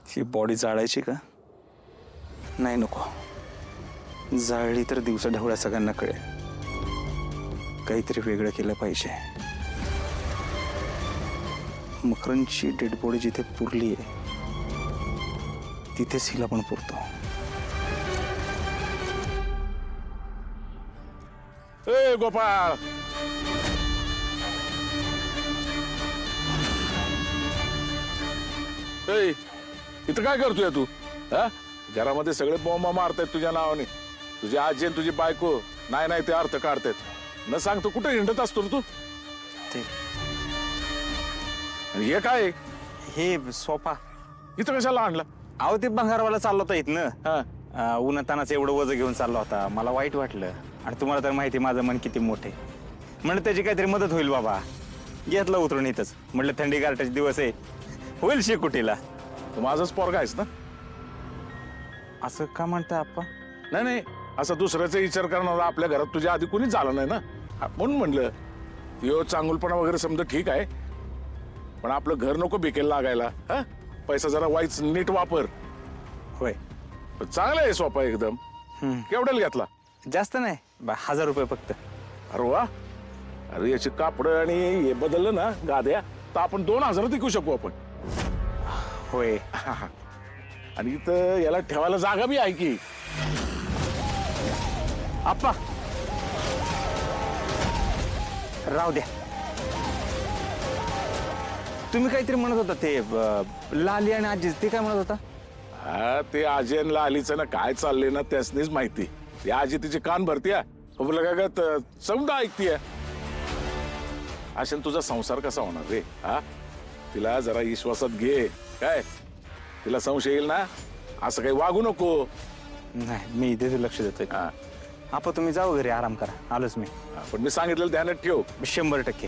ही body जाळायची का? नाही, नको. जाळली तर दिवसा ढवळ्या सगळ्यांना कळेल. काहीतरी वेगळं केलं पाहिजे. मकरंदची डेड बॉडी जिथे पुरली आहे तिथेच हिला पण पुरतो. ए गोपाळ, ए इथं काय करतोय तू? हा, घरामध्ये सगळे बॉम्ब मारतायत तुझ्या नावाने. तुझी आजी आणि तुझी बायको नाही नाही ते अर्थ काढतायत. न सांगतो कुठे हिंडत असतो रे तू? ते आणि हे काय हे सोफा इथं कशाला आणला? अहो ते भंगारवाला चाललो होता इथनं. हा, उन्हातानाचं एवढं वजन घेऊन चालला होता. मला वाईट वाटलं. आणि तुम्हाला तर माहिती माझं मन किती मोठे. म्हणलं त्याची काहीतरी मदत होईल बाबा. घेतलं उतरून इथंच. म्हटलं थंडी गारठ्याचे दिवस आहे, होईल शेकुटीला. तू माझंच पोरगा आहेस ना? असं का म्हणता आप्पा? नाही नाही, असं दुसऱ्याचा विचार करणार आपल्या घरात तुझ्या आधी कोणीच झालं नाही ना. म्हणून म्हणलं यो चांगुलपणा वगैरे समजा ठीक आहे, पण आपलं घर नको बिकेल लागायला. हा, पैसा जरा वाईच नीट वापर. होय. चांगला आहे सोपा एकदम. केवढ्याला घेतला? जास्त नाही, 1000 रुपये फक्त. अरे वा. अरे याची कापड आणि हे बदललं ना गाद्या, तर आपण 2000 विकू शकू आपण. होय. आणि इथं याला ठेवायला जागा बी आहे की. आप्पा राहू द्या. तुम्ही काहीतरी म्हणत होता ते लाली आणि आजी, ते काय म्हणत होता? हा, ते आजी आणि लालीचं ना काय चाललंय ना त्यासनीच माहिती. ती आजी तिचे कान भरतीया, काय समजा ऐकतीय. अशाने तुझा संसार कसा होणार रे? हा, तिला जरा विश्वासात घे. काय तिला संशय येईल ना, असं काही वागू नको. नाही, मी इथे लक्ष देतोय. हा, आप्पा तुम्ही जाऊ घरी, आराम करा. आलोच मी. पण मी सांगितलेलं ध्यानात ठेव. 100%.